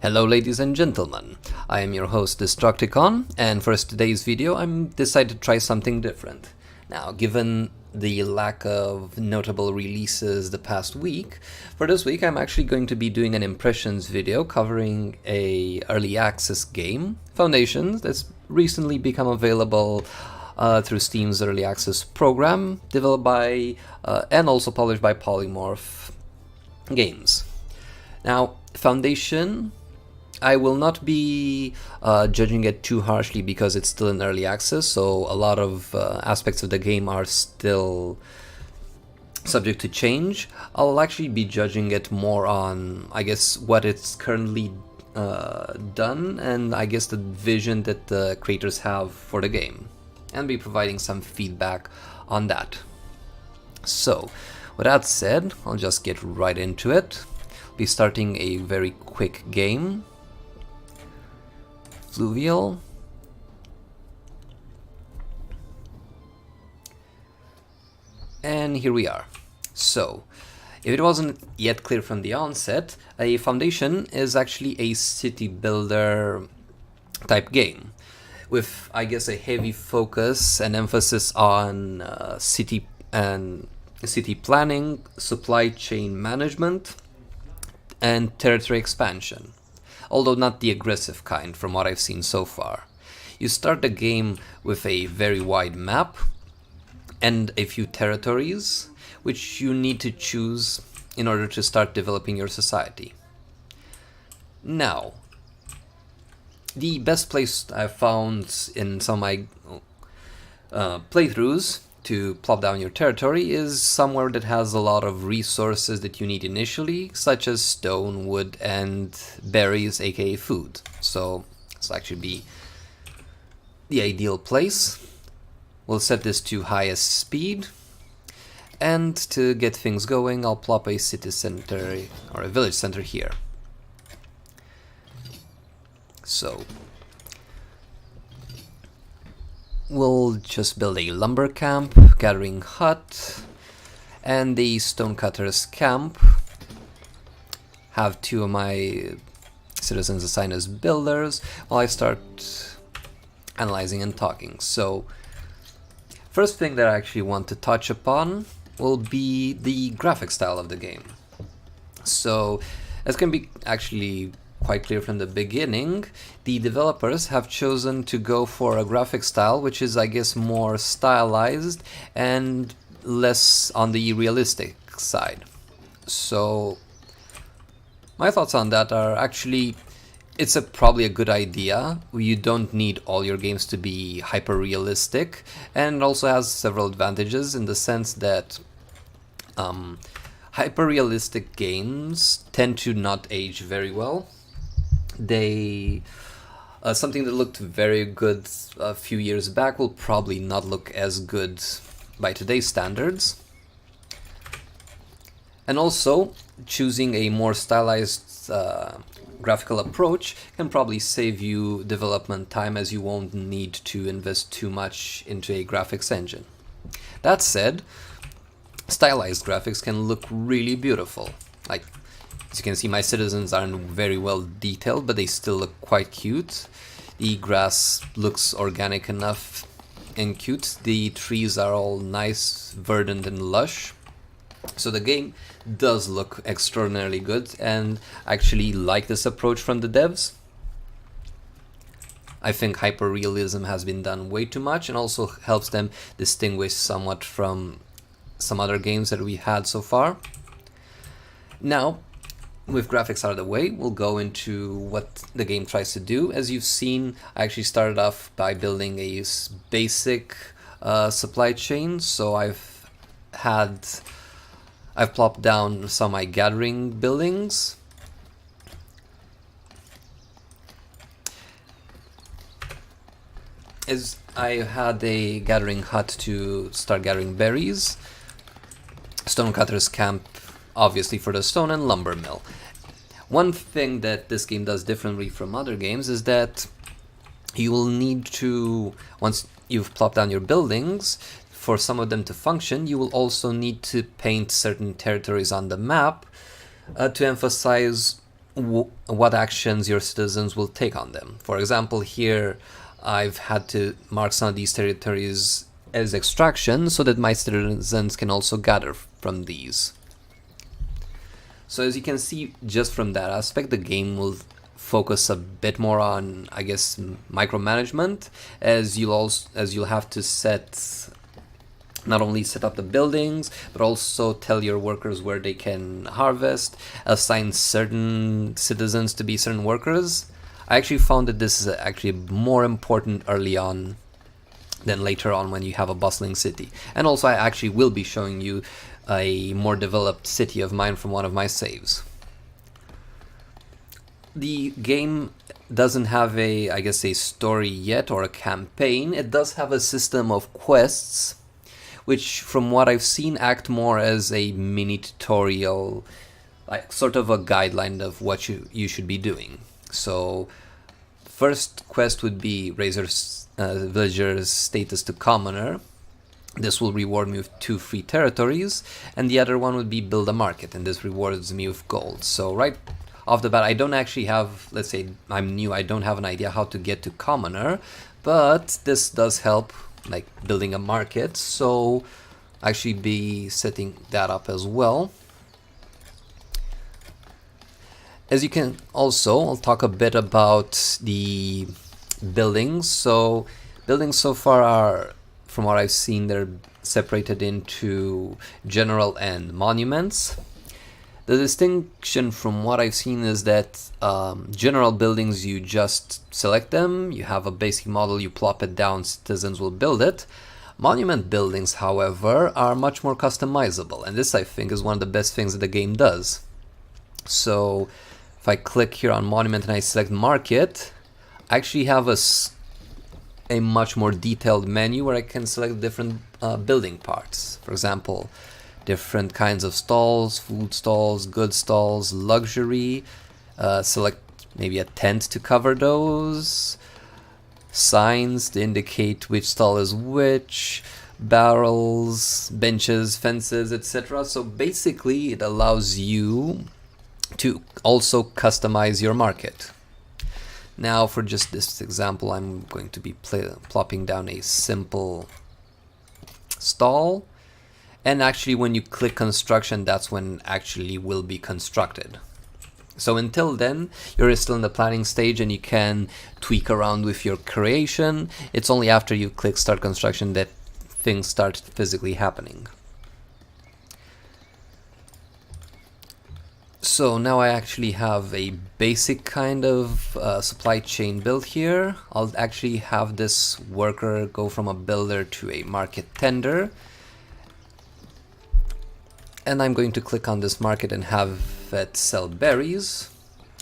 Hello ladies and gentlemen, I am your host Destructicon, and for today's video I'm decided to try something different. Now, given the lack of notable releases the past week, for this week I'm actually going to be doing an impressions video covering a early access game, Foundations, that's recently become available through Steam's early access program, developed by and also published by Polymorph Games. Now, Foundation, I will not be judging it too harshly because it's still in early access, so a lot of aspects of the game are still subject to change. I'll actually be judging it more on, I guess, what it's currently done, and I guess the vision that the creators have for the game, and be providing some feedback on that. So, with that said, I'll just get right into it. I'll be starting a very quick game. Fluvial. And here we are. So, if it wasn't yet clear from the onset, a Foundation is actually a city builder type game with, I guess, a heavy focus and emphasis on city planning, supply chain management, and territory expansion. Although not the aggressive kind from what I've seen so far. You start the game with a very wide map and a few territories, which you need to choose in order to start developing your society. Now, the best place I've found in some of my playthroughs to plop down your territory is somewhere that has a lot of resources that you need initially, such as stone, wood, and berries, aka food. So this will actually be the ideal place. We'll set this to highest speed, and to get things going I'll plop a city center or a village center here. So we'll just build a lumber camp, gathering hut, and the stonecutter's camp. Have two of my citizens assigned as builders while I start analyzing and talking. So, first thing that I actually want to touch upon will be the graphic style of the game. So, as can be actually quite clear from the beginning, the developers have chosen to go for a graphic style which is, I guess, more stylized and less on the realistic side. So my thoughts on that are actually, it's probably a good idea. You don't need all your games to be hyper realistic, and it also has several advantages in the sense that hyper realistic games tend to not age very well. They something that looked very good a few years back will probably not look as good by today's standards. And also, choosing a more stylized graphical approach can probably save you development time, as you won't need to invest too much into a graphics engine. That said, stylized graphics can look really beautiful. Like, as you can see, my citizens aren't very well detailed, but they still look quite cute. The grass looks organic enough and cute. The trees are all nice, verdant and lush. So the game does look extraordinarily good, and I actually like this approach from the devs. I think hyperrealism has been done way too much, and also helps them distinguish somewhat from some other games that we had so far. Now, with graphics out of the way, we'll go into what the game tries to do. As you've seen, I actually started off by building a basic supply chain. So I've plopped down some of my gathering buildings. As I had a gathering hut to start gathering berries, stonecutter's camp obviously for the stone, and lumber mill. One thing that this game does differently from other games is that you will need to, once you've plopped down your buildings, for some of them to function, you will also need to paint certain territories on the map to emphasize what actions your citizens will take on them. For example, here I've had to mark some of these territories as extraction so that my citizens can also gather from these. So as you can see, just from that aspect, the game will focus a bit more on, I guess, micromanagement, as you'll have to not only set up the buildings, but also tell your workers where they can harvest, assign certain citizens to be certain workers. I actually found that this is actually more important early on than later on when you have a bustling city. And also I actually will be showing you a more developed city of mine from one of my saves. The game doesn't have I guess a story yet or a campaign. It does have a system of quests, which from what I've seen act more as a mini tutorial, like sort of a guideline of what you should be doing. So first quest would be raise your villager's status to commoner. This will reward me with 2 free territories, and the other one would be build a market, and this rewards me with gold. So right off the bat, I don't actually have, let's say I'm new, I don't have an idea how to get to commoner, but this does help, like building a market, so I actually be setting that up as well. As you can also, I'll talk a bit about the buildings. So buildings so far are, from what I've seen, they're separated into general and monuments. The distinction from what I've seen is that general buildings, you just select them, you have a basic model, you plop it down, citizens will build it. Monument buildings, however, are much more customizable, and this I think is one of the best things that the game does. So if I click here on monument and I select market, I actually have a much more detailed menu where I can select different building parts. For example, different kinds of stalls, food stalls, goods stalls, luxury, select maybe a tent to cover those, signs to indicate which stall is which, barrels, benches, fences, etc. So basically it allows you to also customize your market. Now for just this example, I'm going to be plopping down a simple stall, and actually when you click construction, that's when actually will be constructed. So until then, you're still in the planning stage and you can tweak around with your creation. It's only after you click start construction that things start physically happening. So now I actually have a basic kind of supply chain built here. I'll actually have this worker go from a builder to a market tender. And I'm going to click on this market and have it sell berries.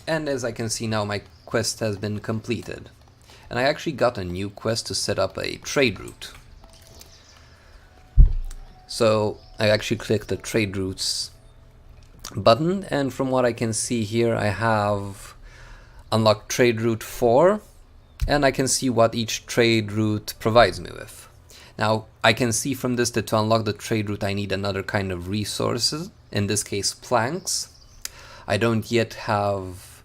And as I can see now, my quest has been completed. And I actually got a new quest to set up a trade route. So I actually click the trade routes button, and from what I can see here, I have unlocked trade route 4, and I can see what each trade route provides me with. Now I can see from this that to unlock the trade route I need another kind of resources, in this case planks. I don't yet have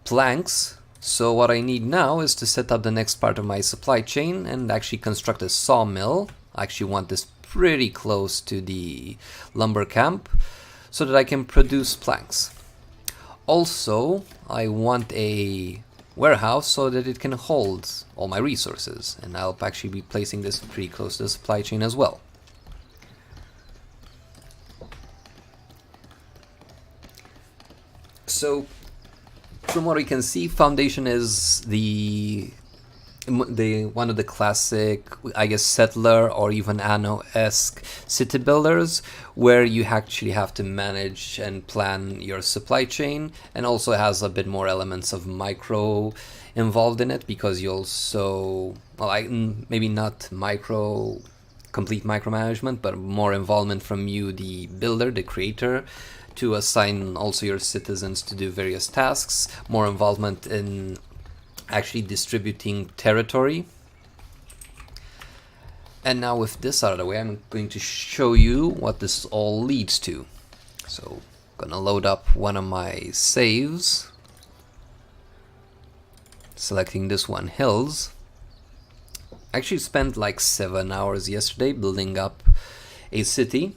planks, so what I need now is to set up the next part of my supply chain and actually construct a sawmill. I actually want this pretty close to the lumber camp, so that I can produce planks. Also, I want a warehouse so that it can hold all my resources, and I'll actually be placing this pretty close to the supply chain as well. So, from what we can see, Foundation is the one of the classic, I guess, settler or even Anno-esque city builders, where you actually have to manage and plan your supply chain, and also has a bit more elements of micro involved in it, because you also, well, maybe not complete micromanagement, but more involvement from you, the builder, the creator, to assign also your citizens to do various tasks, more involvement in actually distributing territory. And now with this out of the way, I'm going to show you what this all leads to. So gonna load up one of my saves, selecting this one, Hills. I actually spent like 7 hours yesterday building up a city.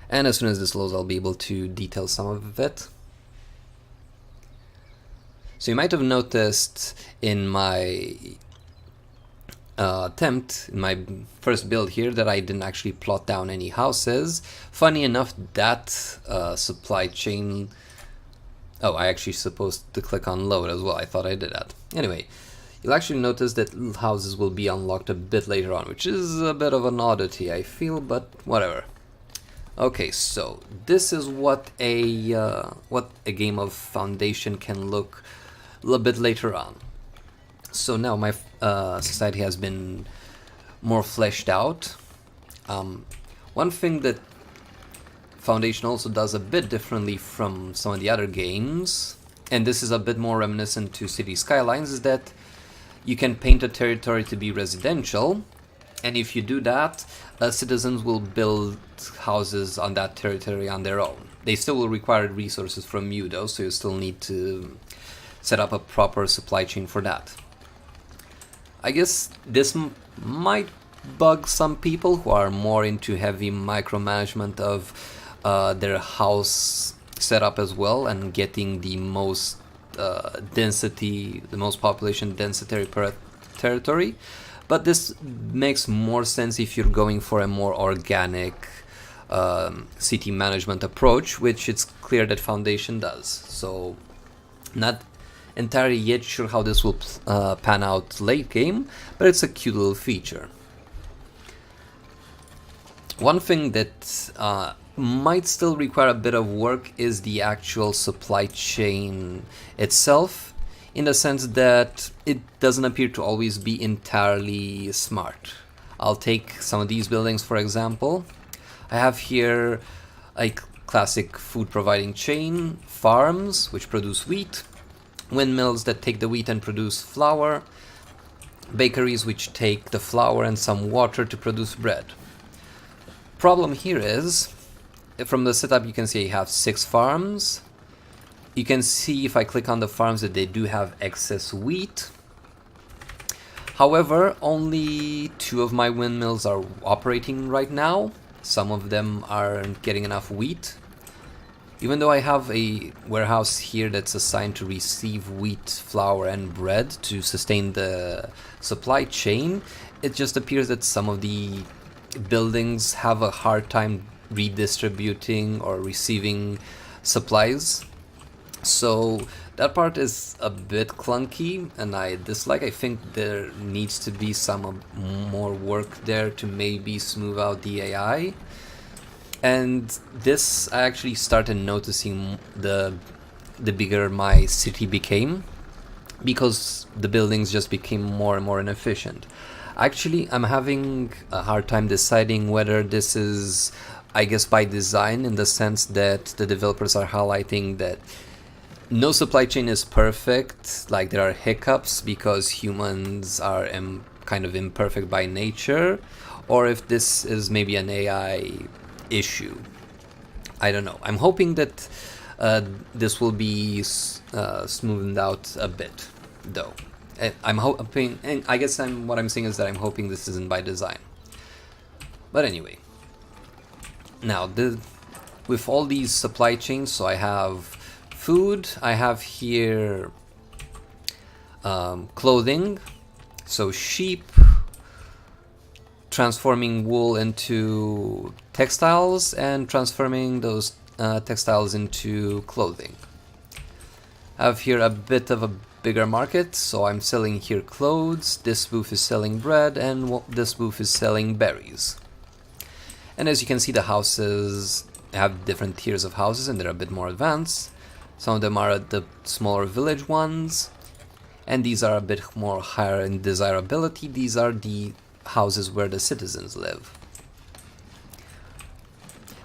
And as soon as this loads, I'll be able to detail some of it. So you might have noticed in my attempt, in my first build here, that I didn't actually plot down any houses. Funny enough, that supply chain... Oh, I actually supposed to click on load as well. I thought I did that. Anyway, you'll actually notice that houses will be unlocked a bit later on, which is a bit of an oddity, I feel, but whatever. Okay, so this is what a game of Foundation can look a little bit later on. So now my society has been more fleshed out. One thing that Foundation also does a bit differently from some of the other games, and this is a bit more reminiscent to City Skylines, is that you can paint a territory to be residential, and if you do that, citizens will build houses on that territory on their own. They still will require resources from you though, so you still need to set up a proper supply chain for that. I guess this might bug some people who are more into heavy micromanagement of their house setup as well, and getting the most density, the most population density per territory. But this makes more sense if you're going for a more organic city management approach, which it's clear that Foundation does. So not entirely yet sure how this will pan out late game, but it's a cute little feature. One thing that might still require a bit of work is the actual supply chain itself, in the sense that it doesn't appear to always be entirely smart. I'll take some of these buildings for example. I have here a classic food providing chain, farms which produce wheat, windmills that take the wheat and produce flour, bakeries which take the flour and some water to produce bread. Problem here is, from the setup you can see I have 6 farms. You can see if I click on the farms that they do have excess wheat. However, only 2 of my windmills are operating right now. Some of them aren't getting enough wheat. Even though I have a warehouse here that's assigned to receive wheat, flour and bread to sustain the supply chain, it just appears that some of the buildings have a hard time redistributing or receiving supplies. So that part is a bit clunky and I dislike. I think there needs to be some more work there to maybe smooth out the AI. And this I actually started noticing the bigger my city became, because the buildings just became more and more inefficient. Actually, I'm having a hard time deciding whether this is, I guess, by design, in the sense that the developers are highlighting that no supply chain is perfect, like there are hiccups because humans are kind of imperfect by nature, or if this is maybe an AI issue. I don't know. I'm hoping that this will be smoothed out a bit, though. I'm hoping, and I guess what I'm saying is that I'm hoping this isn't by design. But anyway, now with all these supply chains, so I have food, I have here clothing, so sheep, transforming wool into textiles and transforming those textiles into clothing. I have here a bit of a bigger market, so I'm selling here clothes, this booth is selling bread, and this booth is selling berries. And as you can see, the houses have different tiers of houses and they're a bit more advanced. Some of them are the smaller village ones, and these are a bit more higher in desirability. These are the houses where the citizens live.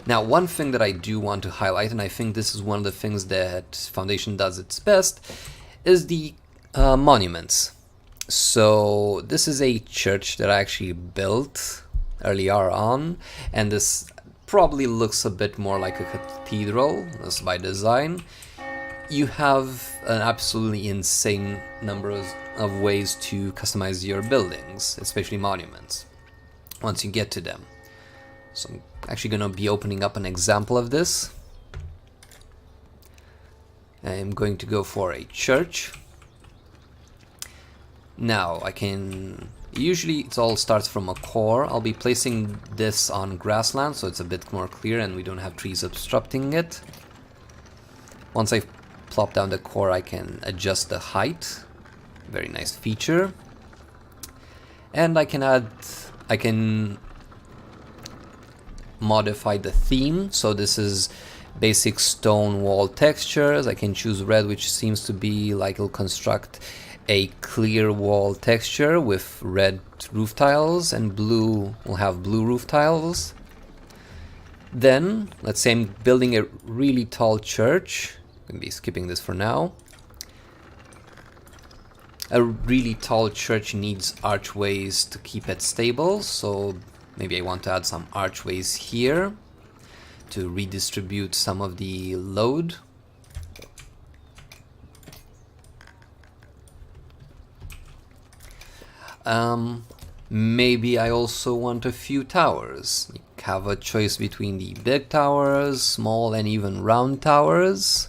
Now, one thing that I do want to highlight, and I think this is one of the things that Foundation does its best, is the monuments. So this is a church that I actually built earlier on, and this probably looks a bit more like a cathedral. That's by design. You have an absolutely insane number of ways to customize your buildings, especially monuments, once you get to them. So I'm actually going to be opening up an example of this. I'm going to go for a church. Now I can... Usually it all starts from a core. I'll be placing this on grassland so it's a bit more clear and we don't have trees obstructing it. Once I've plopped down the core, I can adjust the height. Very nice feature. And I can modify the theme. So this is basic stone wall textures. I can choose red, which seems to be like it'll construct a clear wall texture with red roof tiles, and blue will have blue roof tiles. Then, let's say I'm building a really tall church. I'm going to be skipping this for now. A really tall church needs archways to keep it stable, so maybe I want to add some archways here to redistribute some of the load. Maybe I also want a few towers. You have a choice between the big towers, small and even round towers.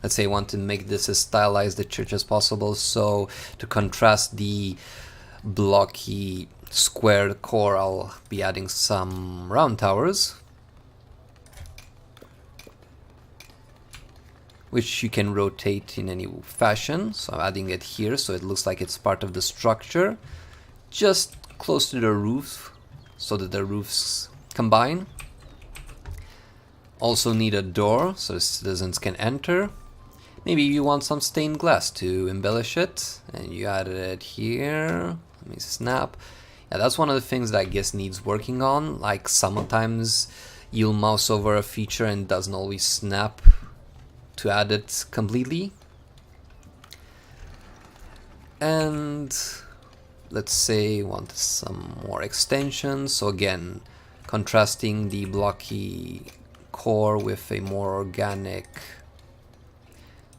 Let's say I want to make this as stylized a church as possible, so to contrast the blocky square core, I'll be adding some round towers, which you can rotate in any fashion. So I'm adding it here so it looks like it's part of the structure, just close to the roof so that the roofs combine. Also need a door so the citizens can enter. Maybe you want some stained glass to embellish it, and you added it here. Let me snap. Yeah, that's one of the things that I guess needs working on. Like sometimes you'll mouse over a feature and it doesn't always snap to add it completely. And let's say want some more extensions. So again, contrasting the blocky core with a more organic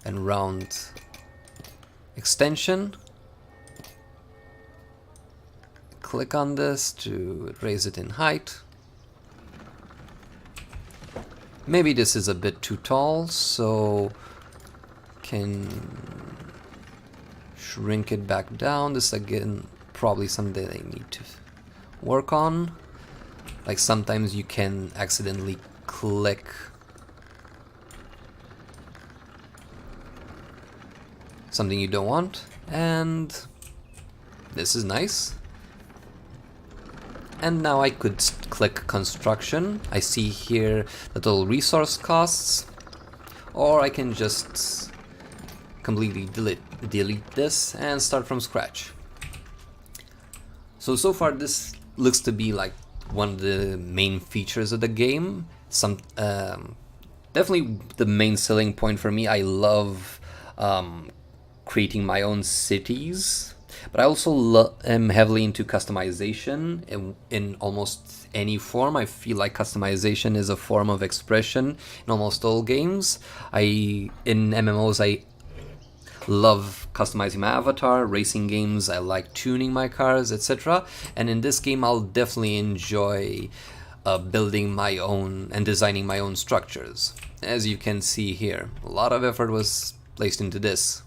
and round extension. Click on this to raise it in height. Maybe this is a bit too tall, so can shrink it back down. This again probably something I need to work on. Like sometimes you can accidentally click something you don't want, and this is nice. And now I could click construction. I see here the total resource costs, or I can just completely delete this and start from scratch. So far this looks to be like one of the main features of the game. Definitely the main selling point for me. I love creating my own cities, but I also am heavily into customization in almost any form. I feel like customization is a form of expression in almost all games. In MMOs I love customizing my avatar. Racing games I like tuning my cars, etc. And in this game I'll definitely enjoy building my own and designing my own structures. As you can see here, a lot of effort was placed into this.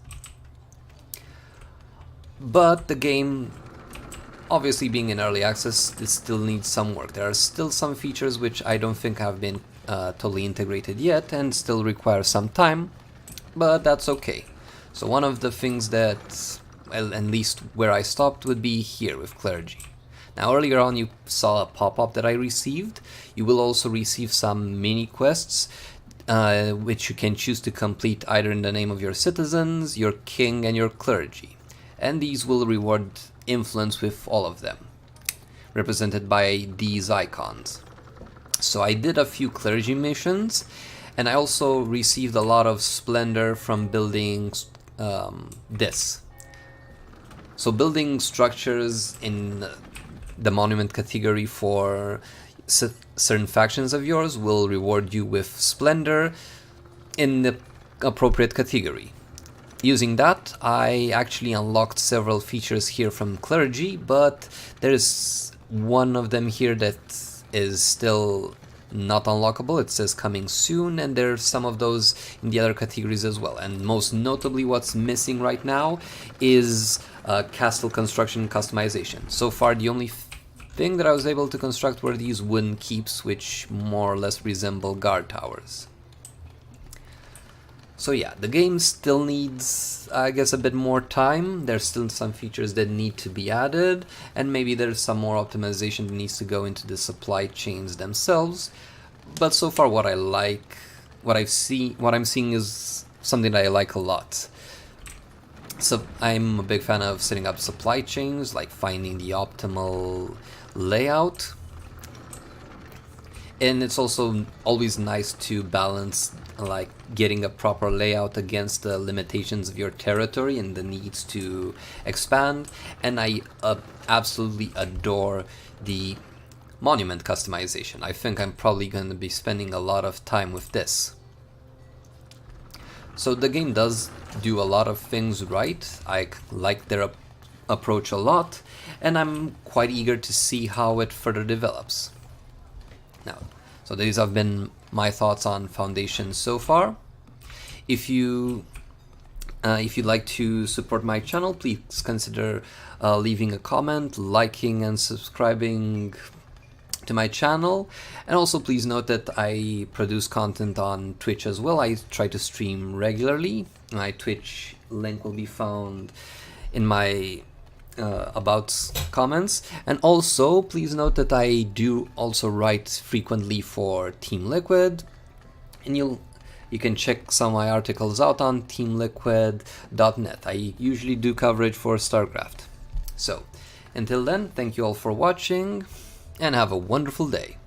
But the game, obviously being in early access, it still needs some work. There are still some features which I don't think have been totally integrated yet and still require some time, but that's okay. So one of the things that, well, at least where I stopped, would be here with clergy. Now earlier on you saw a pop-up that I received. You will also receive some mini quests which you can choose to complete either in the name of your citizens, your king and your clergy. And these will reward influence with all of them, represented by these icons. So I did a few clergy missions, and I also received a lot of splendor from building this. So building structures in the monument category for certain factions of yours will reward you with splendor in the appropriate category. Using that, I actually unlocked several features here from Clergy, but there's one of them here that is still not unlockable. It says coming soon, and there's some of those in the other categories as well. And most notably, what's missing right now is castle construction customization. So far, the only thing that I was able to construct were these wooden keeps, which more or less resemble guard towers. So yeah, the game still needs, I guess, a bit more time. There's still some features that need to be added, and maybe there's some more optimization that needs to go into the supply chains themselves. But so far, what I'm seeing is something that I like a lot. So I'm a big fan of setting up supply chains, like finding the optimal layout. And it's also always nice to balance like getting a proper layout against the limitations of your territory and the needs to expand. And I absolutely adore the monument customization. I think I'm probably going to be spending a lot of time with this. So the game does do a lot of things right. I like their approach a lot, and I'm quite eager to see how it further develops. Now, so these have been my thoughts on Foundation so far. If you'd like to support my channel, please consider leaving a comment, liking and subscribing to my channel. And also please note that I produce content on Twitch as well. I try to stream regularly. My Twitch link will be found in my about comments. And also please note that I do also write frequently for Team Liquid, and you can check some of my articles out on teamliquid.net. I usually do coverage for StarCraft. So until then, thank you all for watching and have a wonderful day.